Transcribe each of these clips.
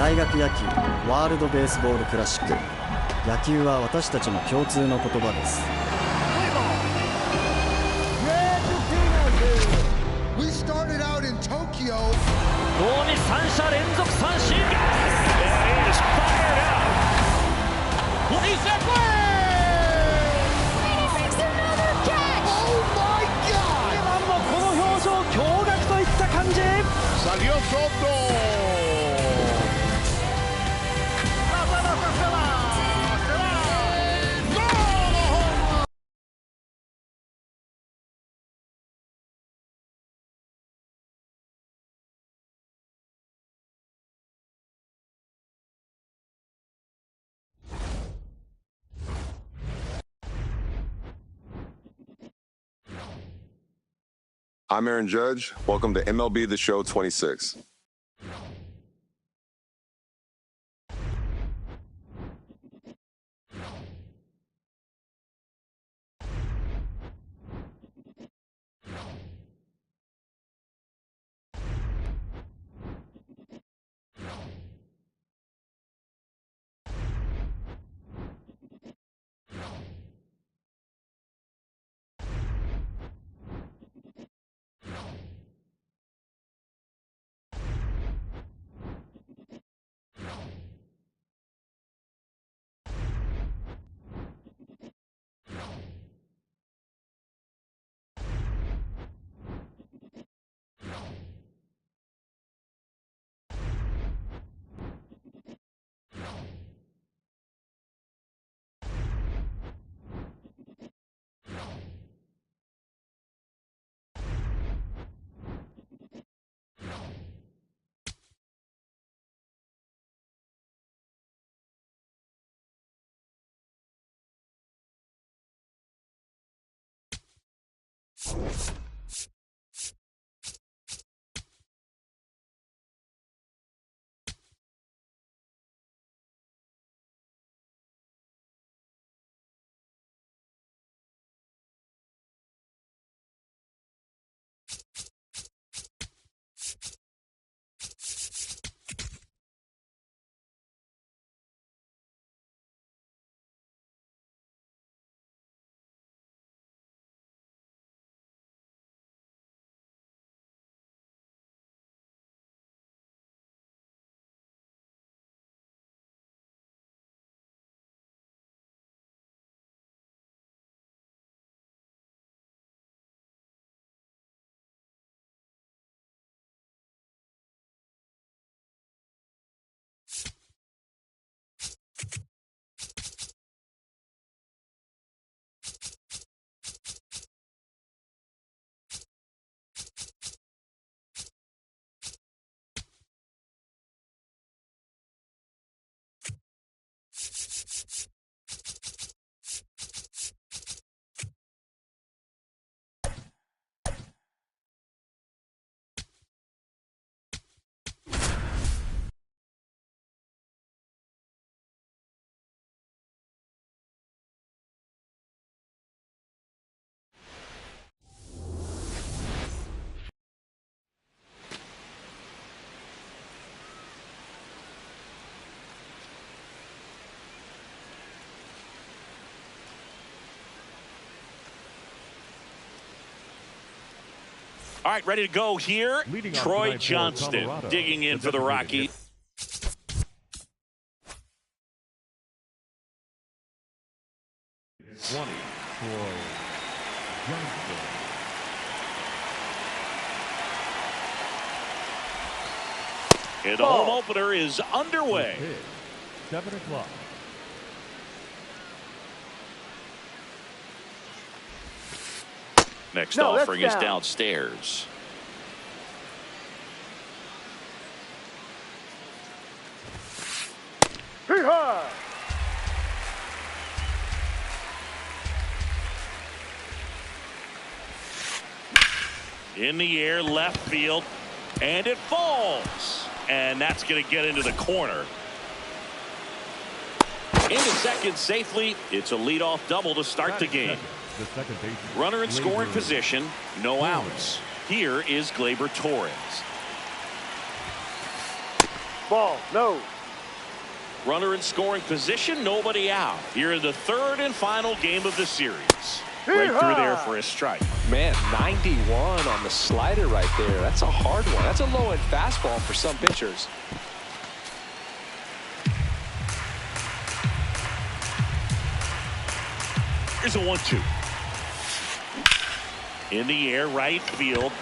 大学野球ワールドベースボールクラシック。野球は私たちの共通の言葉です。We started out in Tokyo. 同に3者連続三振。It is fired up. He's that way. And he makes another catch. Oh my God! もこの表情驚愕といった感じ。Salió Soto. I'm Aaron Judge. Welcome to MLB The Show 26. All right, ready to go here. Troy Johnston digging in for the Rockies. And the home opener is underway. 7 o'clock. Next offering is downstairs. In the air, left field, and it falls. And that's going to get into the corner. Into second safely. It's a leadoff double to start the game. Runner in scoring position, no outs. Here is Gleyber Torres. Ball, no. Runner in scoring position, nobody out. Here in the third and final game of the series. Right through there for a strike. Man, 91 on the slider right there. That's a hard one. That's a low-end fastball for some pitchers. Here's a 1-2. In the air, right field.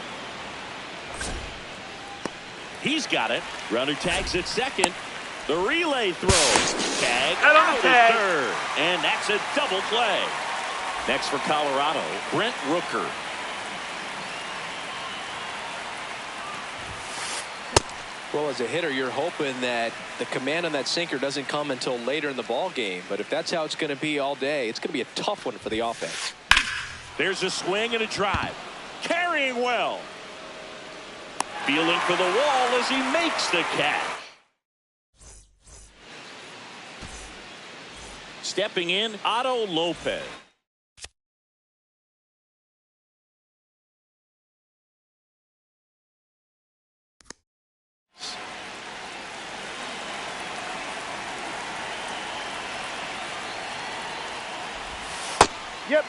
He's got it. Runner tags at second. The relay throw. Tag out at third. And that's a double play. Next for Colorado, Brent Rooker. Well, as a hitter, you're hoping that the command on that sinker doesn't come until later in the ball game. But if that's how it's going to be all day, it's going to be a tough one for the offense. There's a swing and a drive. Carrying well. Feeling for the wall as he makes the catch. Stepping in, Otto Lopez. Yep.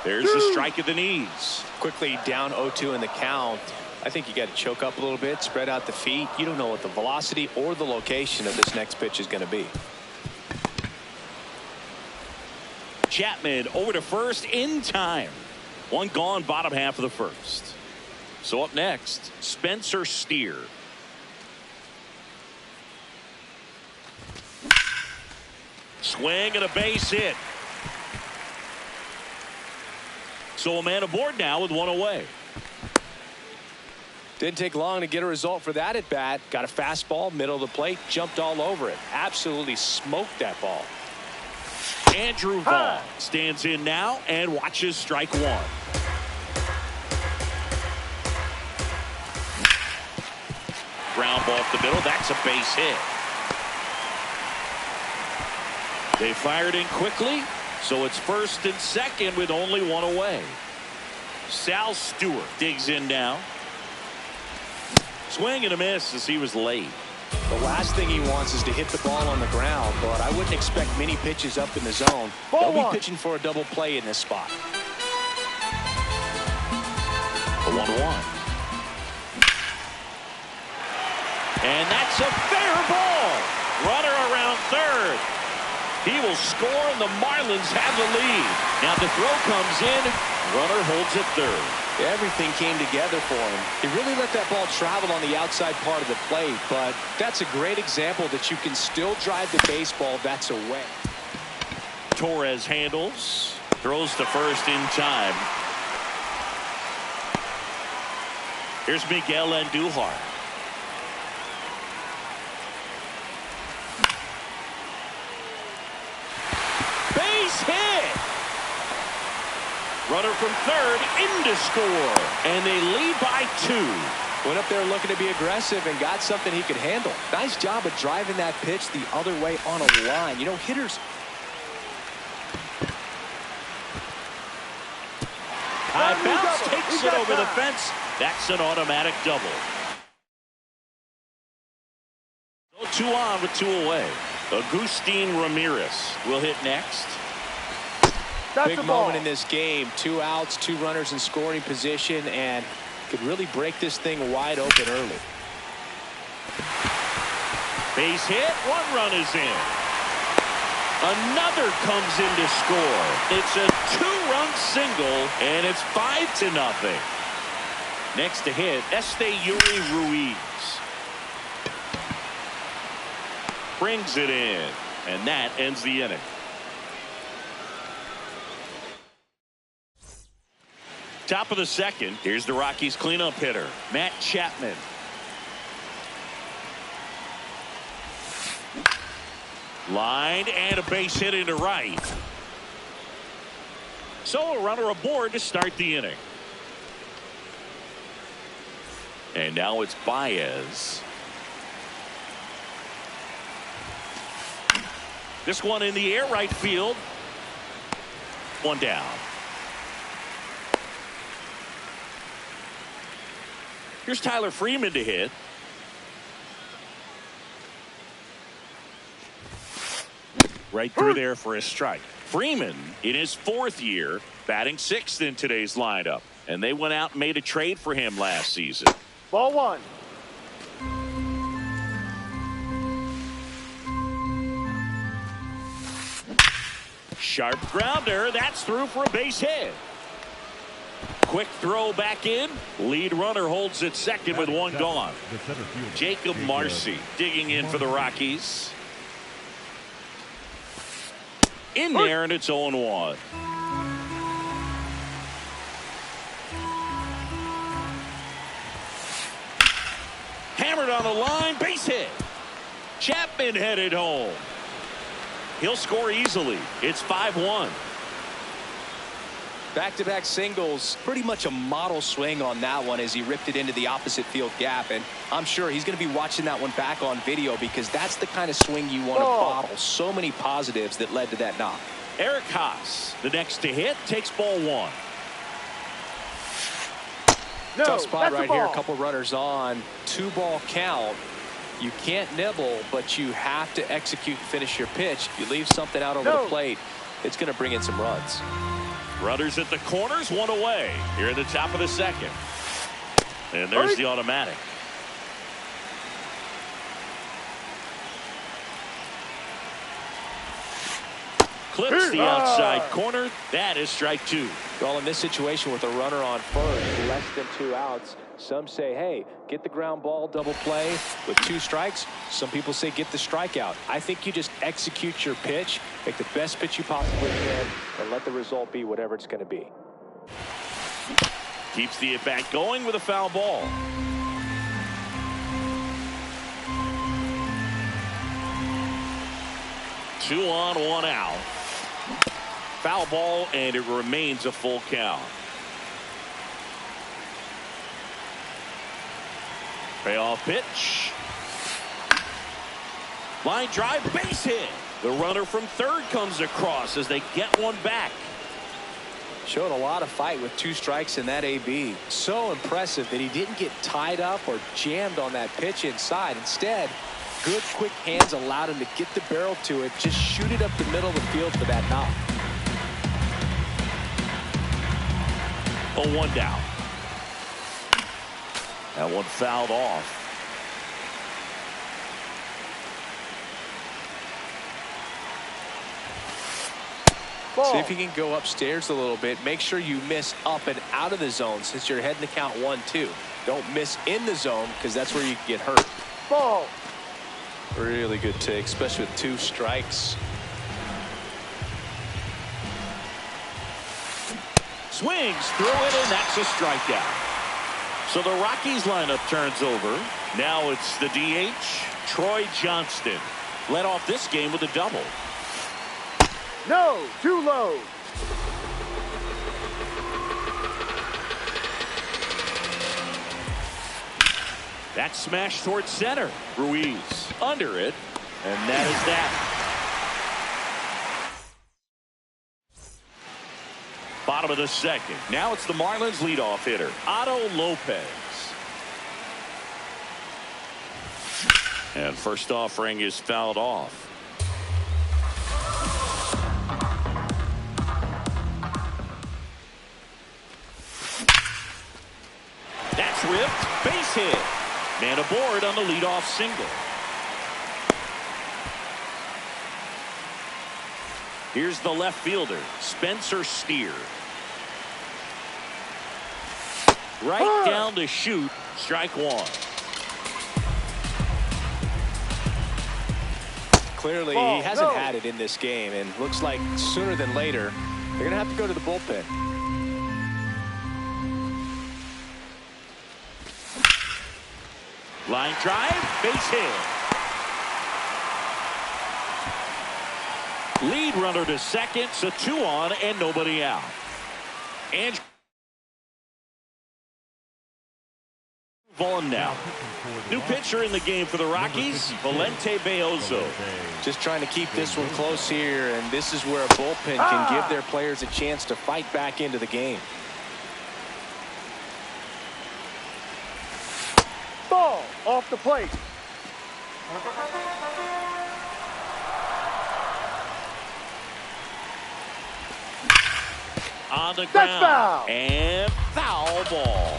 There's the strike at the knees. Quickly down 0-2 in the count. I think you got to choke up a little bit, spread out the feet. You don't know what the velocity or the location of this next pitch is going to be. Chapman over to first in time. One gone, bottom half of the first. So up next, Spencer Steer. Swing and a base hit. So a man aboard now with one away. Didn't take long to get a result for that at bat. Got a fastball, middle of the plate, jumped all over it. Absolutely smoked that ball. Andrew Vaughn stands in now and watches strike one. Ground ball up the middle. That's a base hit. They fired in quickly, so it's first and second with only one away. Sal Stewart digs in now. Swing and a miss as he was late. The last thing he wants is to hit the ball on the ground, but I wouldn't expect many pitches up in the zone. They'll be pitching for a double play in this spot. The 1-1. And that's a fair ball. Runner around third. He will score, and the Marlins have the lead. Now the throw comes in. Runner holds it third. Everything came together for him. He really let that ball travel on the outside part of the plate, but that's a great example that you can still drive the baseball that's away. Torres handles. Throws to first in time. Here's Miguel Andujar. Base hit. Runner from third in to score. And they lead by 2. Went up there looking to be aggressive and got something he could handle. Nice job of driving that pitch the other way on a line. You know, hitters. High bounce takes it over the fence. That's an automatic double. So 2 on with 2 away. Agustin Ramirez will hit next. Big moment in this game. 2 outs, 2 runners in scoring position, and could really break this thing wide open early. Base hit. 1 run is in. Another comes in to score. It's a 2-run single, and it's 5-0. Next to hit, Esteury Ruiz. Brings it in, and that ends the inning. Top of the second. Here's the Rockies cleanup hitter, Matt Chapman. Lined and a base hit into right. So a runner aboard to start the inning. And now it's Baez. This one in the air, right field. 1 down. Here's Tyler Freeman to hit. Right through there for a strike. Freeman in his 4th year, batting 6th in today's lineup. And they went out and made a trade for him last season. Ball 1. Sharp grounder. That's through for a base hit. Quick throw back in. Lead runner holds at second with 1 gone. Jacob Marcy digging in for the Rockies. In there, and it's 0-1. Hammered on the line, base hit. Chapman headed home. He'll score easily. It's 5-1. Back-to-back singles, pretty much a model swing on that one as he ripped it into the opposite field gap. And I'm sure he's going to be watching that one back on video because that's the kind of swing you want to bottle. So many positives that led to that knock. Eric Haas, the next to hit, takes ball 1. No, Tough spot that's right a here. A ball. couple runners on. 2-ball count. You can't nibble, but you have to execute and finish your pitch. If you leave something out over the plate, it's going to bring in some runs. Runners at the corners, 1 away. Here at the top of the 2nd. And there's the automatic. Clips the outside corner. That is strike 2. Well, in this situation with a runner on first, less than 2 outs, some say, hey, get the ground ball, double play with 2 strikes. Some people say get the strikeout. I think you just execute your pitch, make the best pitch you possibly can, and let the result be whatever it's going to be. Keeps the at-bat going with a foul ball. Two on, 1 out. Foul ball, and it remains a full count. Payoff pitch. Line drive, base hit. The runner from 3rd comes across as they get one back. Showed a lot of fight with 2 strikes in that AB. So impressive that he didn't get tied up or jammed on that pitch inside. Instead, good quick hands allowed him to get the barrel to it, just shoot it up the middle of the field for that knock. 0-1 down. That one fouled off. Ball. See if you can go upstairs a little bit. Make sure you miss up and out of the zone since you're heading to count 1-2. Don't miss in the zone because that's where you can get hurt. Ball. Really good take, especially with 2 strikes. Swings through it, and that's a strikeout. So the Rockies lineup turns over. Now it's the DH, Troy Johnston. Led off this game with a double. No, too low. That smash towards center. Ruiz under it, and that is that. Bottom of the 2nd. Now it's the Marlins leadoff hitter, Otto Lopez. And first offering is fouled off. That's ripped. Base hit. Man aboard on the leadoff single. Here's the left fielder, Spencer Steer. Right down to shoot. Strike 1. Clearly, he hasn't had it in this game, and looks like sooner than later, they're going to have to go to the bullpen. Line drive, base hit. Lead runner to second, so 2 on and nobody out. And Vaughn now. New pitcher in the game for the Rockies, Valente Beozo. Just trying to keep this one close here, and this is where a bullpen can give their players a chance to fight back into the game. Off the plate. On the That's ground. foul. And foul ball.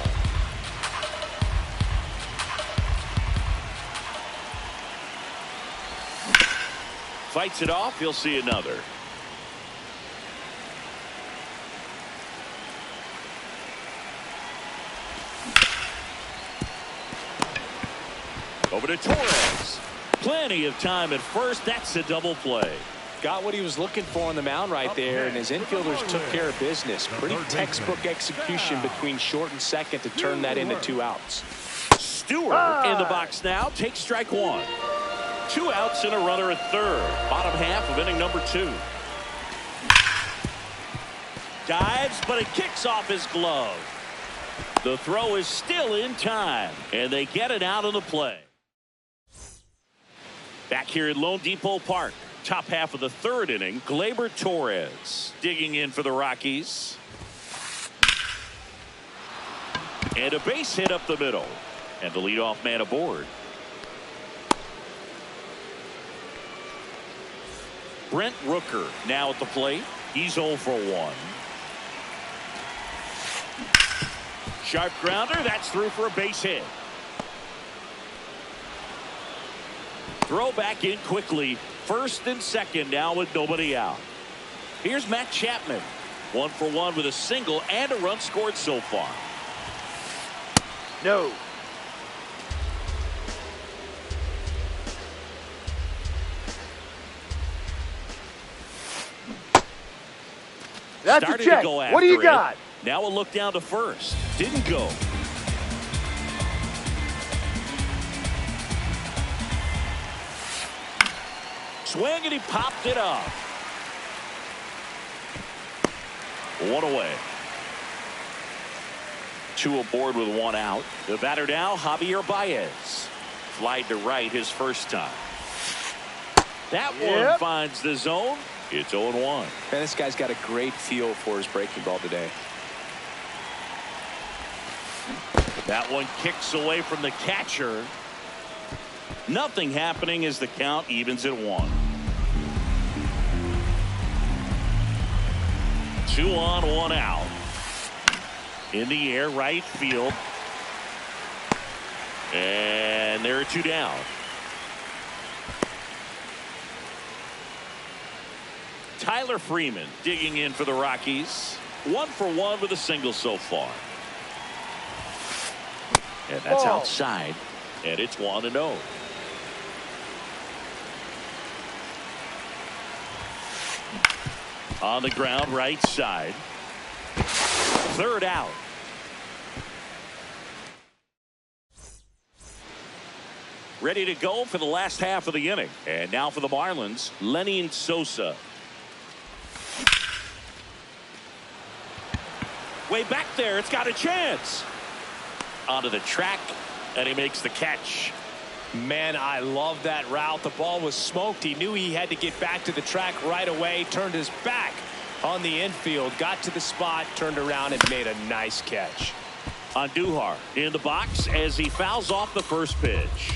Fights it off. He'll see another. Over to Torres. Plenty of time at first. That's a double play. Got what he was looking for on the mound right there, and his infielders took care of business. Pretty textbook execution between short and second to turn that into 2 outs. Stewart in the box now. Takes strike one. 2 outs and a runner at third. Bottom half of inning number 2. Dives, but it kicks off his glove. The throw is still in time, and they get it out of the play. Back here at Lone Depot Park. Top half of the third inning. Gleyber Torres digging in for the Rockies. And a base hit up the middle. And the leadoff man aboard. Brent Rooker now at the plate. He's 0 for 1. Sharp grounder. That's through for a base hit. Throw back in quickly. First and second now with nobody out. Here's Matt Chapman. 1 for 1 with a single and a run scored so far. No. That's Started a check. to go after What do you it. got? Now a look down to first. Didn't go. Swing, and he popped it up. 1 away. 2 aboard with 1 out. The batter now, Javier Baez. Flied to right his first time. That one finds the zone. It's 0-1. Man, this guy's got a great feel for his breaking ball today. That one kicks away from the catcher. Nothing happening as the count evens at 1. 2 on, 1 out. In the air, right field. And there are 2 down. Tyler Freeman digging in for the Rockies. 1 for 1 with a single so far. And that's outside. And it's 1-0. On the ground, right side. Third out. Ready to go for the last half of the inning. And now for the Marlins, Lenny Sosa. Way back there, it's got a chance. Onto the track, and he makes the catch. Man, I love that route. The ball was smoked. He knew he had to get back to the track right away. Turned his back on the infield. Got to the spot, turned around, and made a nice catch. Andujar in the box as he fouls off the first pitch.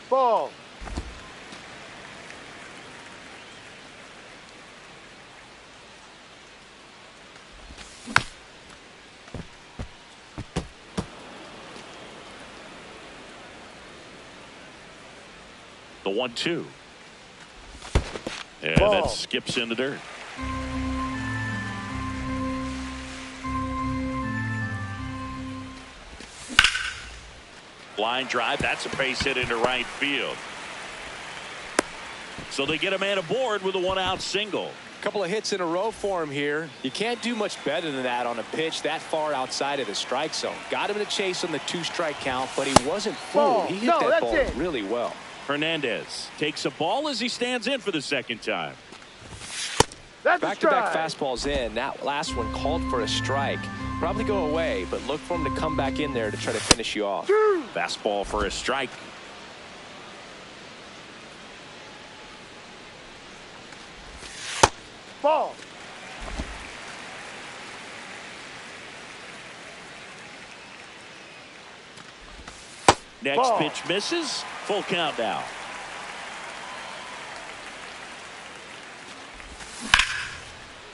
Ball. The 1-2. And Ball. that skips in the dirt. Line drive. That's a base hit into right field. So they get a man aboard with a 1-out single. Couple of hits in a row for him here. You can't do much better than that on a pitch that far outside of the strike zone. Got him in a chase on the 2-strike count, but he wasn't fooled. He hit that ball really well. Hernandez takes a ball as he stands in for the second time. Back-to-back fastballs in. That last one called for a strike. Probably go away, but look for him to come back in there to try to finish you off. Fastball for a strike. Ball. Next Ball. pitch misses. Full count now.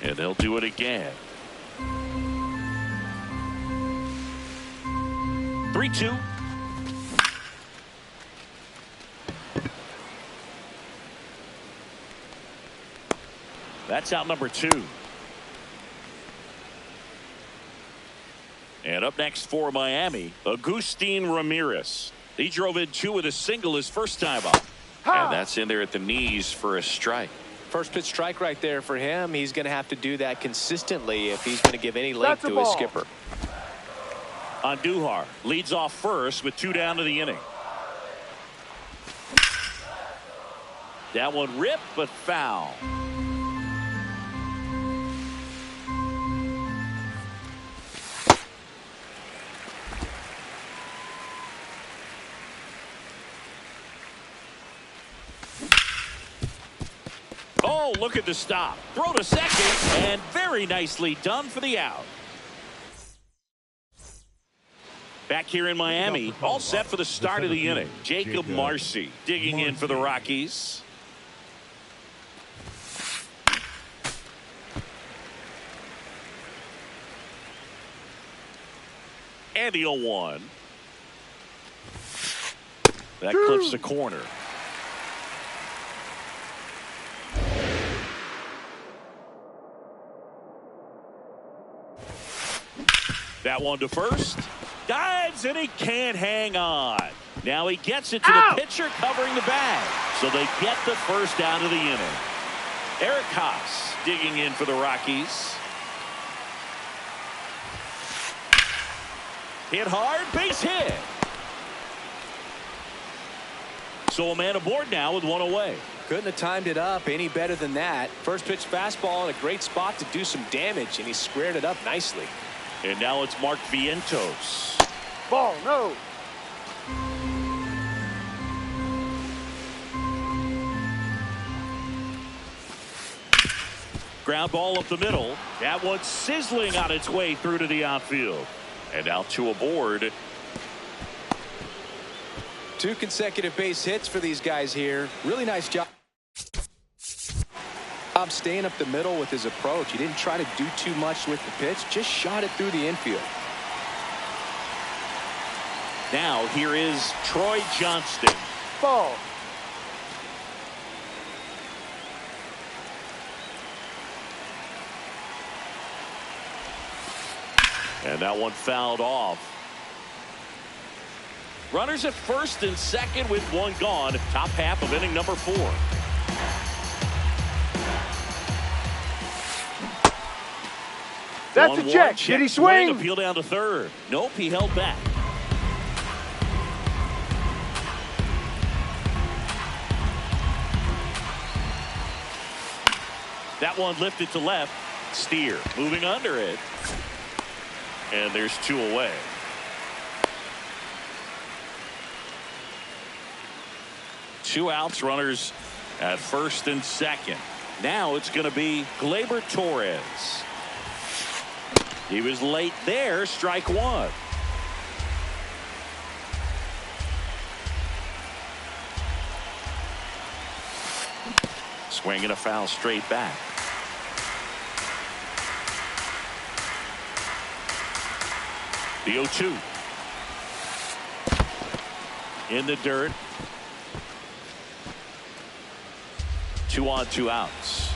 And they'll do it again. 3-2. That's out number 2. And up next for Miami, Agustin Ramirez. He drove in 2 with a single his first time up. And that's in there at the knees for a strike. First pitch strike right there for him. He's going to have to do that consistently if he's going to give any length to his skipper. Andujar leads off first with 2 down to the inning. That one ripped but foul. Oh, look at the stop. Throw to second, and very nicely done for the out. Back here in Miami, all set for the start of the inning. Jacob Marcy digging in for the Rockies. And the 0-1. That clips the corner. That one to first. Dives, and he can't hang on. Now he gets it to the pitcher covering the bag. So they get the first out of the inning. Eric Haas digging in for the Rockies. Hit hard, base hit. So a man aboard now with 1 away. Couldn't have timed it up any better than that. First pitch fastball in a great spot to do some damage, and he squared it up nicely. And now it's Mark Vientos. Ball, no. Ground ball up the middle. That one's sizzling on its way through to the outfield. And now 2 aboard. 2 consecutive base hits for these guys here. Really nice job. Staying up the middle with his approach. He didn't try to do too much with the pitch, just shot it through the infield. Now here is Troy Johnston. Ball. And that one fouled off. Runners at first and second with 1 gone. Top half of inning number 4. That's a check. Did he swing? Appeal down to third. Nope, he held back. That one lifted to left. Steer moving under it. And there's 2 away. Two outs, runners at first and second. Now it's going to be Gleyber Torres. He was late there. Strike 1. Swinging a foul straight back. The 0-2. In the dirt. 2 on, 2 outs.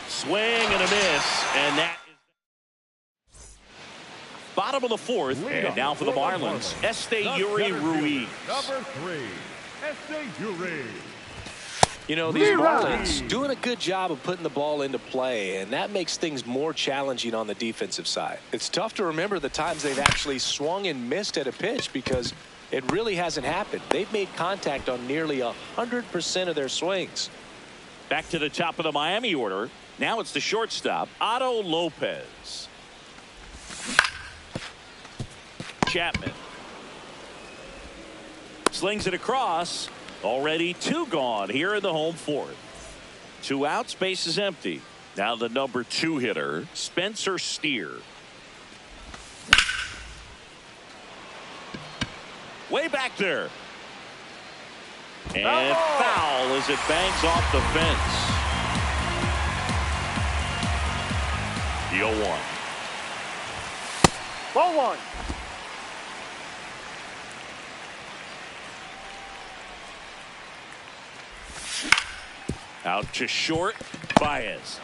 Swing and a miss, and that is bottom of the 4th. And now for the Marlins, Esteury Ruiz. Number 3, Esteury. You know, these Marlins doing a good job of putting the ball into play, and that makes things more challenging on the defensive side. It's tough to remember the times they've actually swung and missed at a pitch because it really hasn't happened. They've made contact on nearly 100% of their swings. Back to the top of the Miami order. Now it's the shortstop, Otto Lopez. Chapman slings it across. Already 2 gone here in the home 4th. 2 outs, base is empty. Now the number 2 hitter, Spencer Steer. Way back there. And foul as it bangs off the fence. The 0-1. Ball one. Out to short. Baez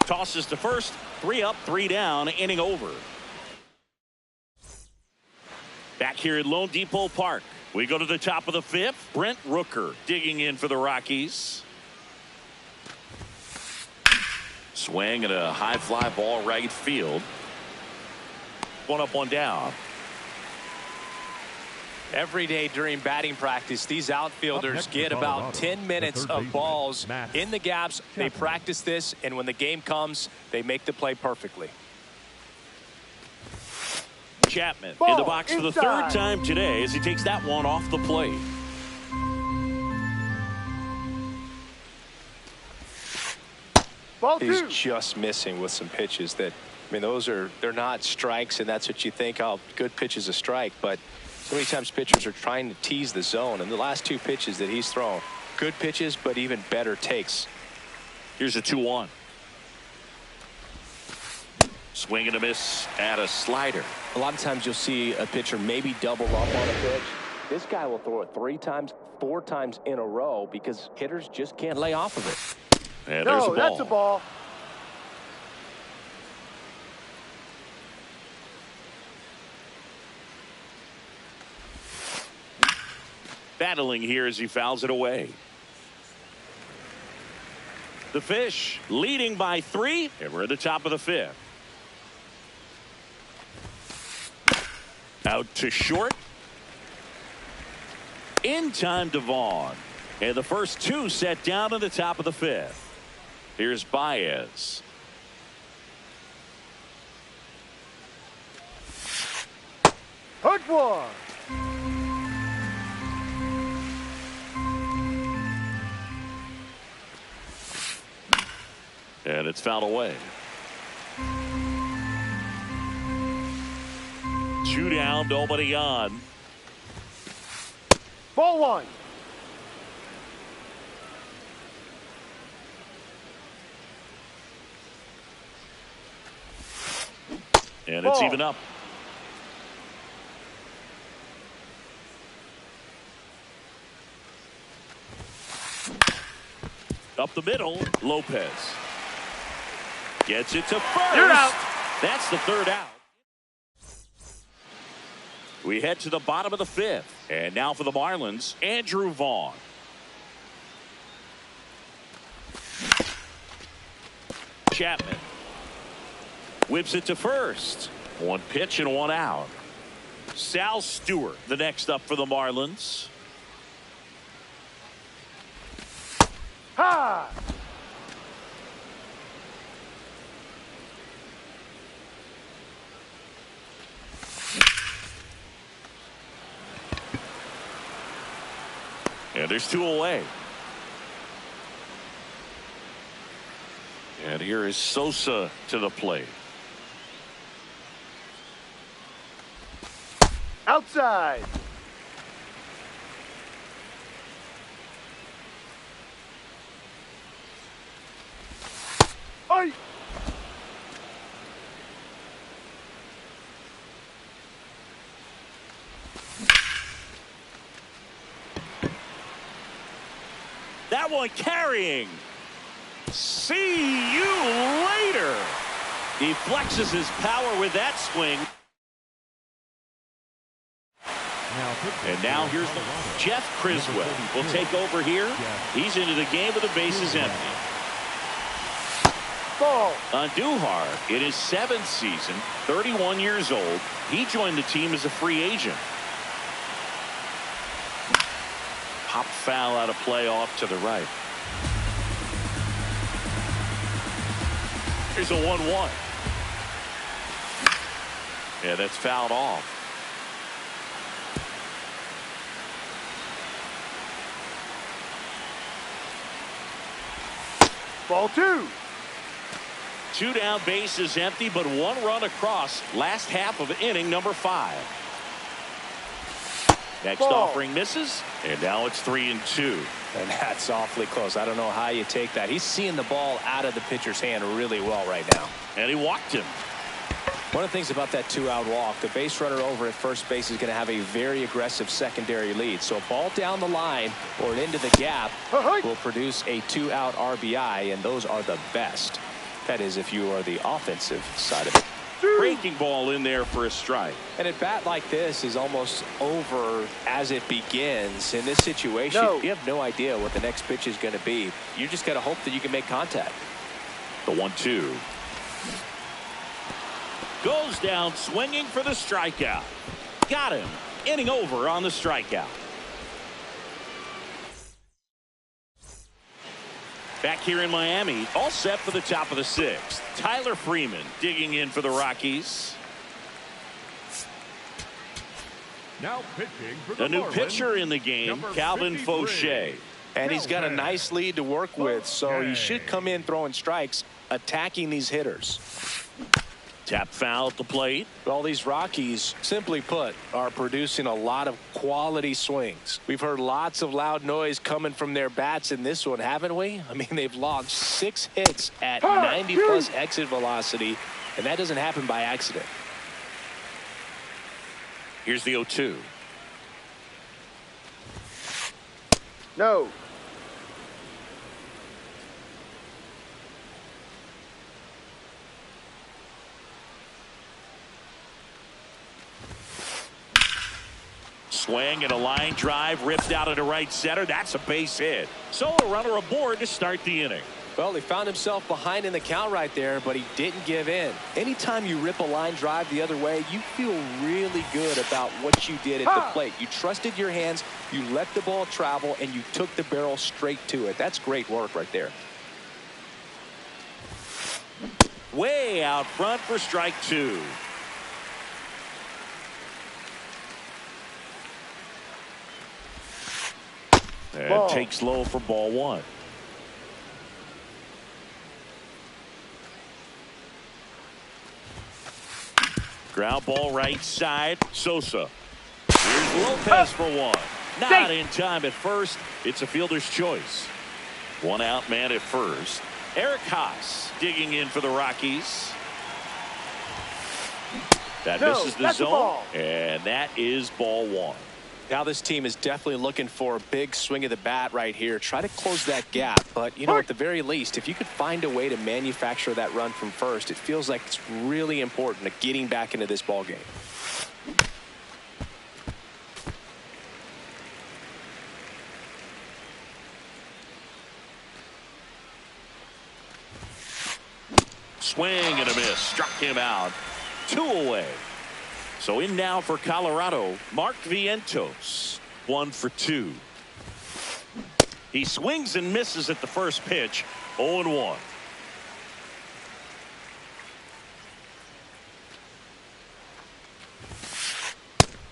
tosses to first. 3 up, 3 down. Inning over. Back here at Lone Depot Park, we go to the top of the 5th. Brent Rooker digging in for the Rockies. Swing and a high fly ball right field. 1 up, 1 down. Every day during batting practice, these outfielders get about 10 minutes of balls in the gaps. They practice this, and when the game comes, they make the play perfectly. Chapman in the box for the 3rd time today as he takes that one off the plate. Ball He's two. just missing with some pitches that, I mean, they're not strikes, and that's what you think, oh, good pitch is a strike, but so many times pitchers are trying to tease the zone, and the last 2 pitches that he's thrown, good pitches, but even better takes. Here's a 2-1. Swing and a miss at a slider. A lot of times you'll see a pitcher maybe double up on a pitch. This guy will throw it 3 times, 4 times in a row because hitters just can't lay off of it. And there's a No, ball. that's a ball. Battling here as he fouls it away. The Fish leading by 3, and we're at the top of the 5th. Out to short. In time to Vaughn. And the first 2 set down at the top of the 5th. Here's Baez. Hook one. And it's fouled away. 2 down, nobody on. Ball one. And it's Ball. even up. Up the middle, Lopez. Gets it to first. You're out. That's the 3rd out. We head to the bottom of the 5th. And now for the Marlins, Andrew Vaughn. Chapman whips it to first. 1 pitch and 1 out. Sal Stewart, the next up for the Marlins. Ha! And there's 2 away. And here is Sosa to the plate. Outside. Oi! That one carrying. See you later. He flexes his power with that swing. And now here's Jeff Criswell will take over here. He's into the game with the bases empty. Ball. Andujar in his 7th season, 31 years old. He joined the team as a free agent. Pop foul out of play off to the right. Here's a 1-1. Yeah, that's fouled off. Ball two. 2 down, bases empty, but 1 run across last half of inning number 5. Next Ball. offering misses, and now it's 3-2. And that's awfully close. I don't know how you take that. He's seeing the ball out of the pitcher's hand really well right now. And he walked him. One of the things about that 2-out walk, the base runner over at first base is going to have a very aggressive secondary lead. So a ball down the line or into the gap will produce a 2-out RBI, and those are the best. That is, if you are the offensive side of it. Breaking ball in there for a strike. And a bat like this is almost over as it begins. In this situation, you have no idea what the next pitch is going to be. You just got to hope that you can make contact. The 1-2. Goes down swinging for the strikeout. Got him. Inning over on the strikeout. Back here in Miami, all set for the top of the 6th. Tyler Freeman digging in for the Rockies. Now pitching for the A new Marlins, pitcher in the game, number Calvin 53. Fauché. And he's got a nice lead to work with, so he should come in throwing strikes, attacking these hitters. Tap foul at the plate. All these Rockies, simply put, are producing a lot of quality swings. We've heard lots of loud noise coming from their bats in this one, haven't we? I mean, they've logged 6 hits at 90-plus exit velocity, and that doesn't happen by accident. Here's the 0-2. No. Swing and a line drive ripped out into right center. That's a base hit. So a runner aboard to start the inning. Well, he found himself behind in the count right there, but he didn't give in. Anytime you rip a line drive the other way, you feel really good about what you did at the plate. You trusted your hands, you let the ball travel, and you took the barrel straight to it. That's great work right there. Way out front for strike 2. And takes low for ball 1. Ground ball right side. Sosa. Here's Lopez for 1. Not in time at first. It's a fielder's choice. 1 out man at first. Eric Haas digging in for the Rockies. That misses the zone. And that is ball 1. Now this team is definitely looking for a big swing of the bat right here. Try to close that gap. But, you know, at the very least, if you could find a way to manufacture that run from first, it feels like it's really important to getting back into this ball game. Swing and a miss. Struck him out. 2 away. So in now for Colorado, Mark Vientos. 1 for 2. He swings and misses at the first pitch. 0-1.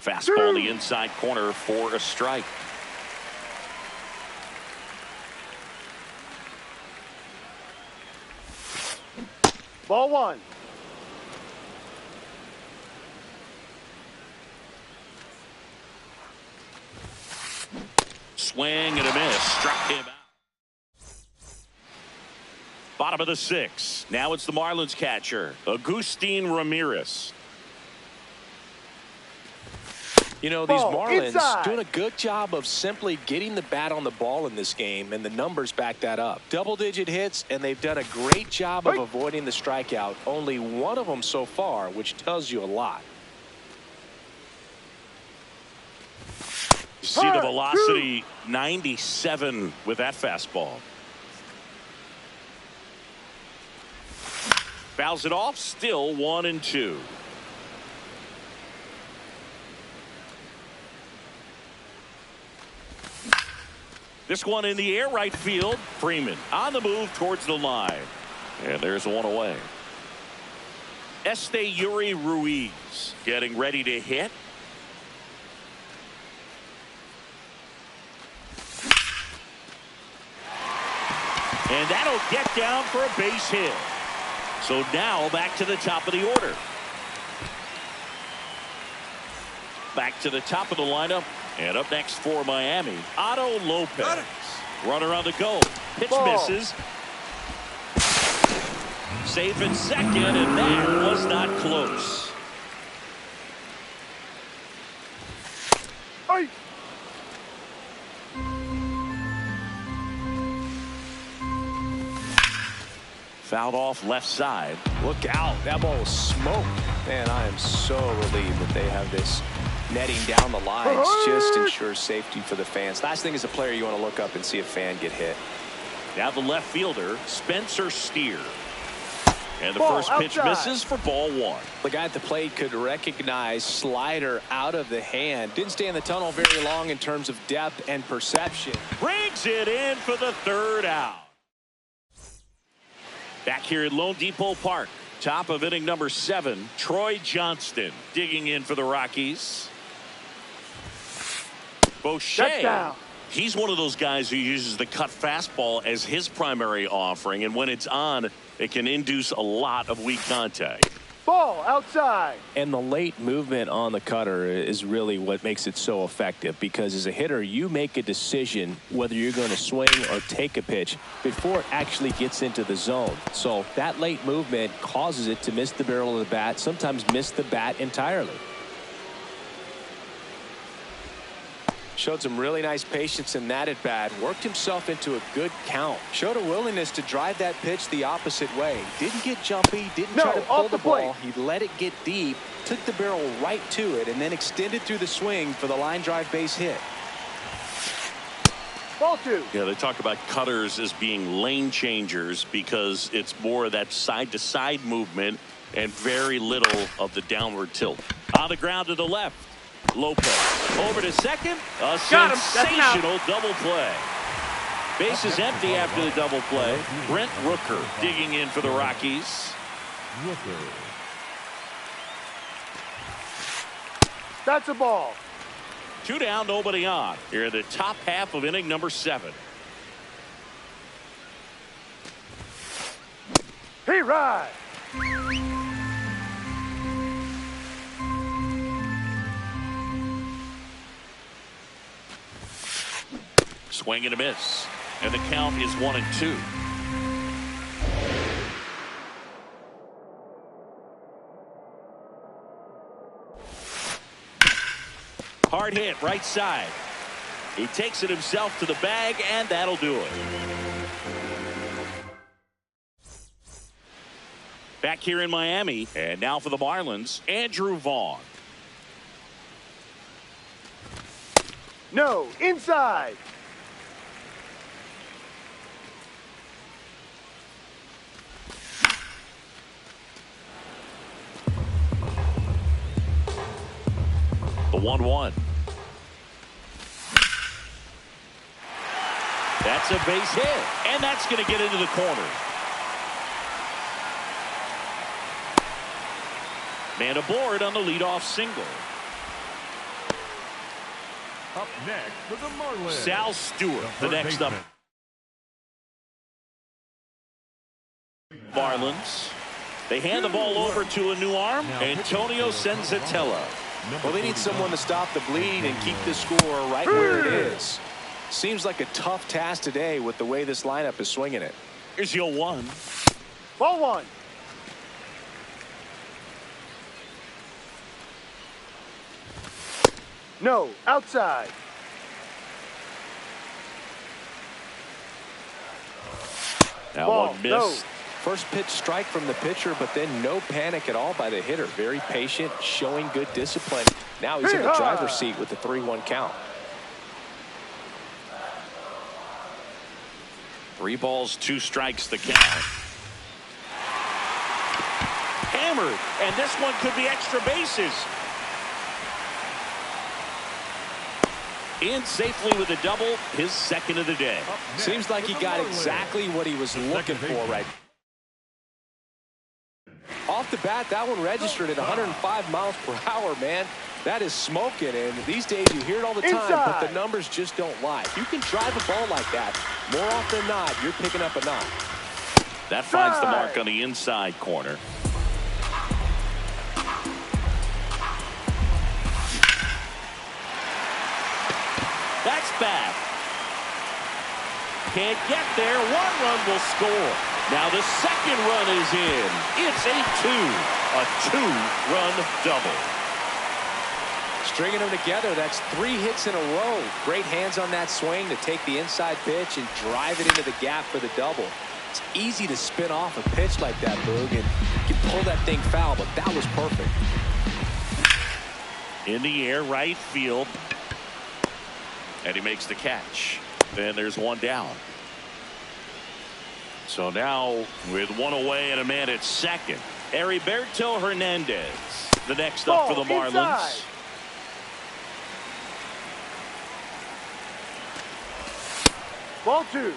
Fastball the inside corner for a strike. Ball 1. Swing and a miss. Struck him out. Bottom of the 6th. Now it's the Marlins catcher, Agustin Ramirez. You know, these Marlins inside. doing a good job of simply getting the bat on the ball in this game, and the numbers back that up. Double-digit hits, and they've done a great job of avoiding the strikeout. Only 1 of them so far, which tells you a lot. You see the velocity, 97 with that fastball. Fouls it off, still 1-2. This one in the air, right field. Freeman on the move towards the line. And there's 1 away. Yuri Ruiz getting ready to hit. And that'll get down for a base hit. So now back to the top of the order. Back to the top of the lineup, And up next for Miami, Otto Lopez. Runner on the go. Pitch Ball. misses. Safe in second, and that was not close. Hey. Fouled off left side. Look out. That ball was smoked. Man, I am so relieved that they have this netting down the lines. Just ensures safety for the fans. Last thing as a player, you want to look up and see a fan get hit. Now the left fielder, Spencer Steer. And the Ball first pitch outside. misses for ball one. The guy at the plate could recognize slider out of the hand. Didn't stay in the tunnel very long in terms of depth and perception. Brings it in for the third out. Back here at Lone Depot Park, top of inning number 7, Troy Johnston digging in for the Rockies. Boucher, Touchdown. he's one of those guys who uses the cut fastball as his primary offering, and when it's on, it can induce a lot of weak contact. Ball outside. And the late movement on the cutter is really what makes it so effective, because as a hitter, you make a decision whether you're going to swing or take a pitch before it actually gets into the zone. So that late movement causes it to miss the barrel of the bat, sometimes miss the bat entirely. Showed some really nice patience in that at bat. Worked himself into a good count. Showed a willingness to drive that pitch the opposite way. Didn't get jumpy. Didn't try to pull off the the plate. ball. He let it get deep. Took the barrel right to it and then extended through the swing for the line drive base hit. Ball 2. Yeah, they talk about cutters as being lane changers because it's more of that side-to-side movement and very little of the downward tilt. On the ground to the left. Lopez over to second. A Got him. That's an out. sensational double play. Base is empty after the double play. Brent Rooker digging in for the Rockies. That's a ball. 2 down, nobody on. Here in the top half of inning number 7. He ride. Swing and a miss. And the count is 1-2. Hard hit, right side. He takes it himself to the bag, and that'll do it. Back here in Miami, and now for the Marlins, Andrew Vaughn. No, inside. The 1-1. That's a base hit, and that's going to get into the corner. Man aboard on the leadoff single. Up next for the Marlins, Sal Stewart, the next up. Marlins. They hand the ball over to a new arm, Antonio Senzatella. Well, they need someone to stop the bleed and keep the score right where it is. Seems like a tough task today with the way this lineup is swinging it. Here's your 1. Ball 1. No, outside. Now Ball, one missed. no. First pitch strike from the pitcher, but then no panic at all by the hitter. Very patient, showing good discipline. Now he's in the driver's seat with the 3-1 count. 3 balls, 2 strikes the count. Hammered, and this one could be extra bases. In safely with a double, his second of the day. Seems like he got exactly what he was looking for right. Off the bat, that one registered at 105 miles per hour, man. That is smoking, and these days you hear it all the time, but the numbers just don't lie. If you can drive a ball like that, more often than not, you're picking up a knock. That finds the mark on the inside corner. That's back. Can't get there. One run will score. Now the second run is in. It's 8-2. A two-run double. Stringing them together, that's 3 hits in a row. Great hands on that swing to take the inside pitch and drive it into the gap for the double. It's easy to spin off a pitch like that, Boog, and you can pull that thing foul, but that was perfect. In the air, right field. And he makes the catch. Then there's one down. So now with one away and a man at second, Heriberto Hernandez, the next up for the Marlins. Inside. Ball 2.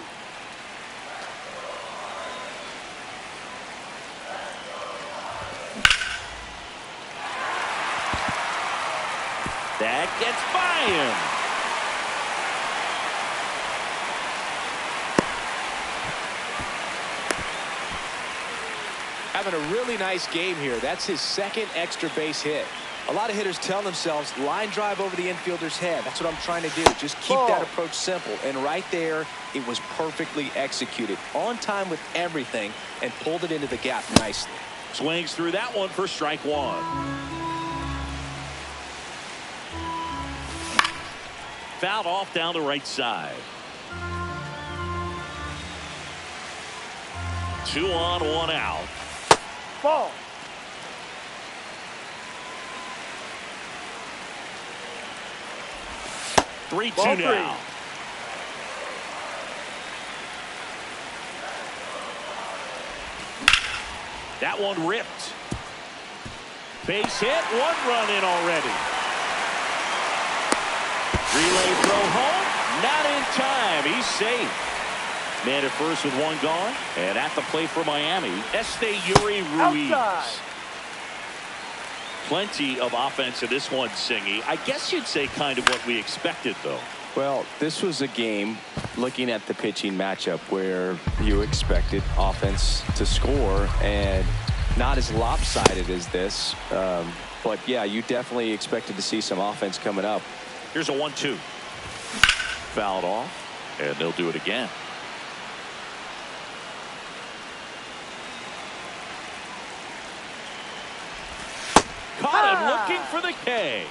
That gets by him. Having a really nice game here. That's his second extra base hit. A lot of hitters tell themselves, line drive over the infielder's head. That's what I'm trying to do. Just keep that approach simple. And right there, it was perfectly executed. On time with everything and pulled it into the gap nicely. Swings through that one for strike one. Fouled off down the right side. 2 on, 1 out. Ball. Three Ball 2 3. now. That one ripped. Base hit, 1 run in already. Relay throw home, not in time. He's safe. Man at first with 1 gone, and at the plate for Miami, Esteury Ruiz. Outside. Plenty of offense in this one, Singy. I guess you'd say kind of what we expected, though. Well, this was a game, looking at the pitching matchup, where you expected offense to score, and not as lopsided as this. But, yeah, you definitely expected to see some offense coming up. Here's a 1-2. Fouled off, and they'll do it again. Caught him looking for the K.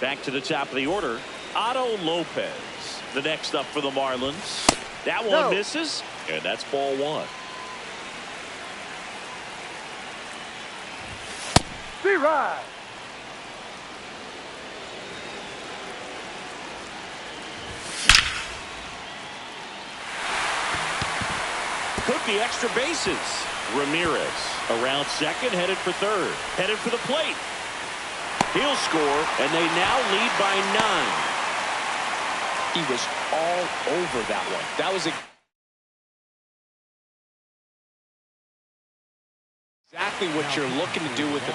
Back to the top of the order, Otto Lopez, the next up for the Marlins. That one misses, and that's ball 1. 3 right. Could be extra bases. Ramirez around second, headed for third, headed for the plate. He'll score, and they now lead by 9. He was all over that one. That was exactly what you're looking to do with the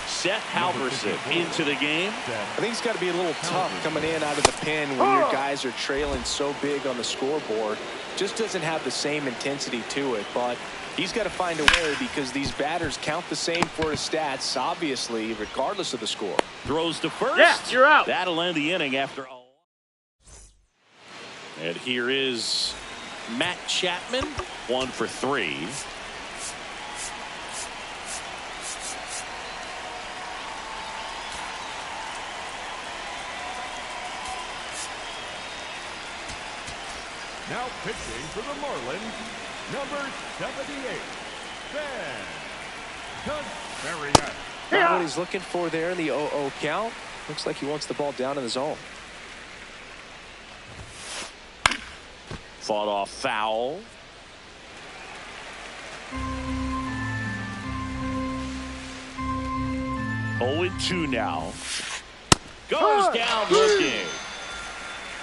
Seth Halverson into the game. I think it's got to be a little tough coming in out of the pen when your guys are trailing so big on the scoreboard. Just doesn't have the same intensity to it, but he's got to find a way because these batters count the same for his stats, obviously, regardless of the score. Throws to first. Yeah, you're out. That'll end the inning after all. And here is Matt Chapman, 1 for 3. Now pitching for the Marlins, number 78, Ben Contreras. Not what he's looking for there in the 0-0 count. Looks like he wants the ball down in the zone. Fought off foul. Oh, 2 now. Goes down looking.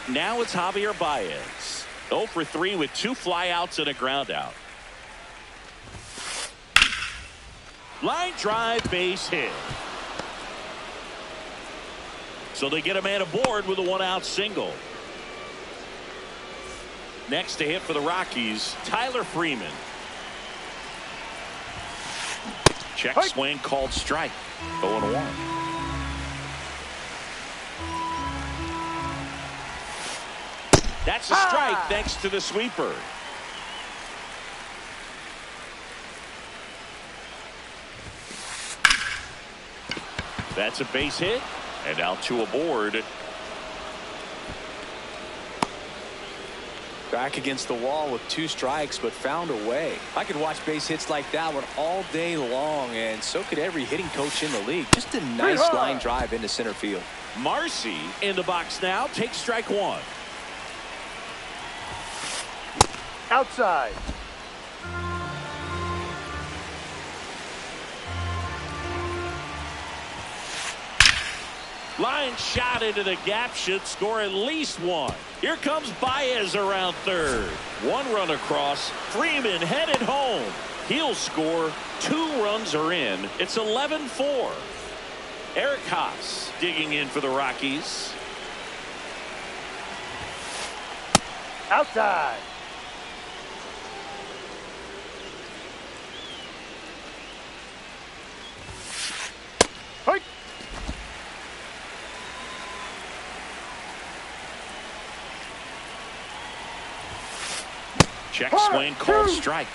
Now it's Javier Baez. 0 for 3 with 2 flyouts and a ground out. Line drive, base hit. So they get a man aboard with a 1-out single. Next to hit for the Rockies, Tyler Freeman. Check swing called strike. 0-1. that's a strike thanks to the sweeper. That's a base hit, and now 2 aboard. Back against the wall with 2 strikes, but found a way. I could watch base hits like that one all day long, and so could every hitting coach in the league. Just a nice line drive into center field. Marcy in the box now takes strike 1. Outside. Line shot into the gap should score at least 1. Here comes Baez around third. 1 run across. Freeman headed home. He'll score. 2 runs are in. It's 11-4. Eric Haas digging in for the Rockies. Outside. Hike. Check swing called strike.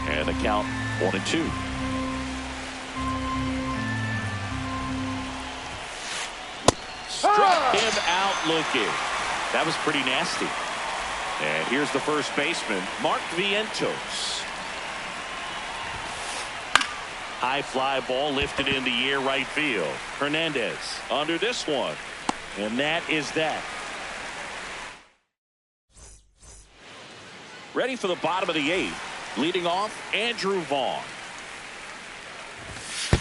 And the count 1-2. Struck him out looking. That was pretty nasty. And here's the first baseman, Mark Vientos. High fly ball lifted in the air right field. Hernandez under this one. And that is that. Ready for the bottom of the 8th. Leading off, Andrew Vaughn.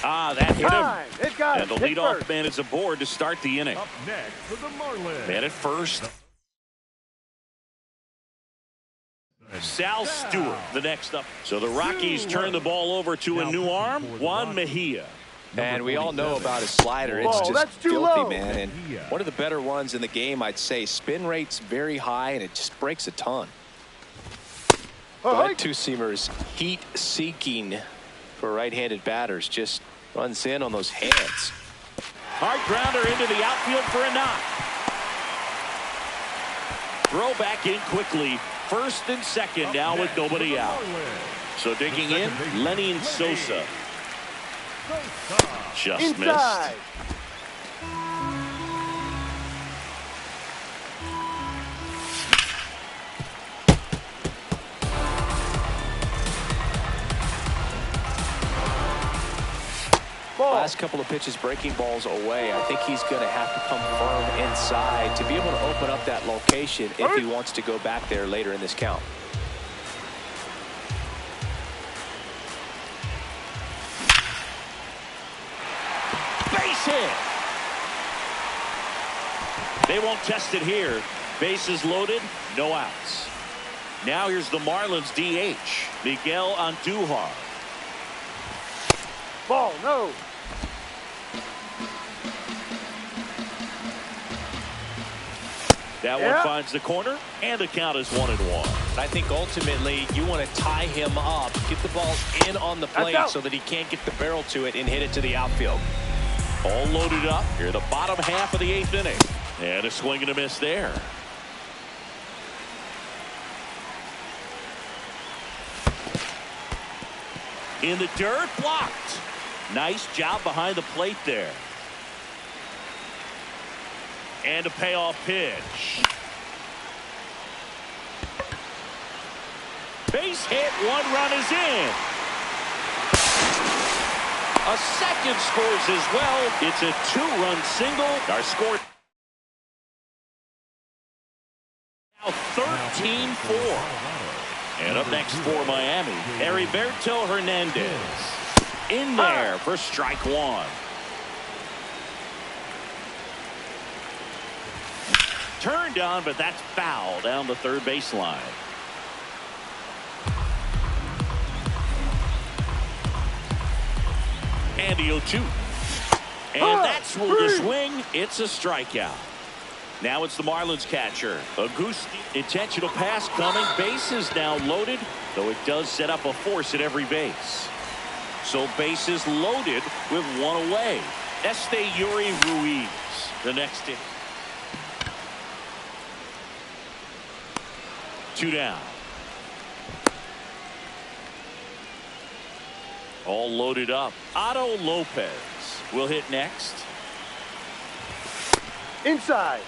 That hit him. And the leadoff man is aboard to start the inning. Up next for the Marlins. Man at first. Sal Stewart, the next up. So the Rockies turn the ball over to a new arm, Juan Mejia. And we all know about his slider. It's just filthy, man. And one of the better ones in the game, I'd say. Spin rate's very high, and it just breaks a ton. That 2-seamer's heat-seeking for right-handed batters. Just runs in on those hands. Hard grounder into the outfield for a knock. Throw back in quickly. First and second now with nobody out. So digging in, Lenny Sosa. Just missed. Last couple of pitches breaking balls away. I think he's going to have to come firm inside to be able to open up that location if he wants to go back there later in this count. Base hit. They won't test it here. Bases loaded, no outs. Now here's the Marlins DH, Miguel Andujar. Ball, no. That one finds the corner, and the count is 1-1. I think ultimately you want to tie him up, get the ball in on the plate so that he can't get the barrel to it and hit it to the outfield. All loaded up here, the bottom half of the 8th inning. And a swing and a miss there. In the dirt, blocked. Nice job behind the plate there. And a payoff pitch. Base hit, 1 run is in. A second scores as well. It's a 2-run single. Our score now 13-4. And up next for Miami, Heriberto Hernandez. In there for strike 1. Turned on, but that's foul down the third baseline. And the 0-2. And that's where the swing. It's a strikeout. Now it's the Marlins catcher, Augusti. Intentional pass coming. Bases now loaded, though it does set up a force at every base. So bases loaded with 1 away. Yuri Ruiz, the next hit. 2 down. All loaded up. Otto Lopez will hit next. Inside.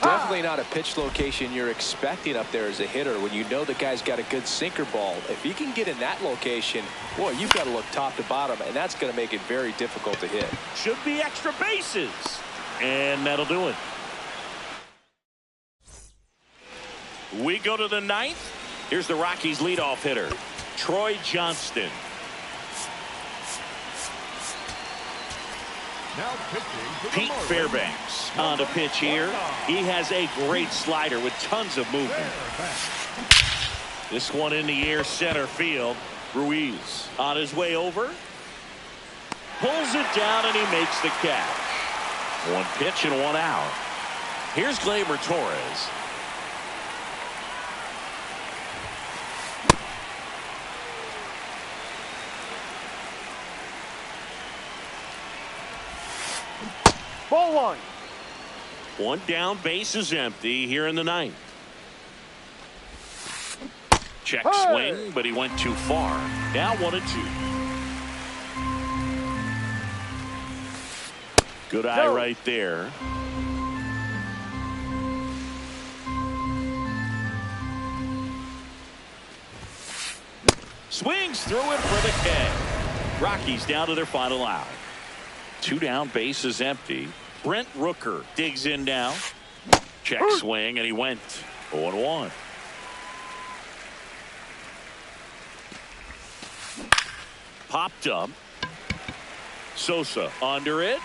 Definitely not a pitch location you're expecting up there as a hitter when you know the guy's got a good sinker ball. If he can get in that location, boy, you've got to look top to bottom, and that's going to make it very difficult to hit. Should be extra bases. And that'll do it. We go to the 9th. Here's the Rockies leadoff hitter, Troy Johnston. Now pitching for the Pete Marlins. Fairbanks on the pitch here. He has a great slider with tons of movement. This one in the air, center field. Ruiz on his way over. Pulls it down and he makes the catch. 1 pitch and 1 out. Here's Gleyber Torres. Ball 1. 1 down, base is empty here in the 9th. Check swing, but he went too far. Now 1-2. Good eye right there. Swings through it for the K. Rockies down to their final out. 2 down, base is empty. Brent Rooker digs in now. Check swing, and he went 0-1. Popped up. Sosa under it.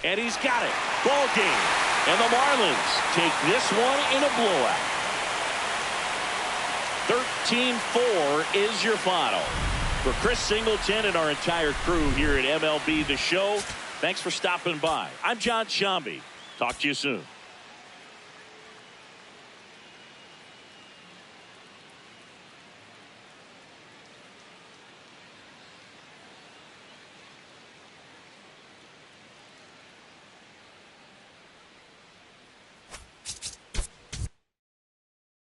And he's got it. Ball game. And the Marlins take this one in a blowout. 13-4 is your final. For Chris Singleton and our entire crew here at MLB The Show, thanks for stopping by. I'm John Shambi. Talk to you soon.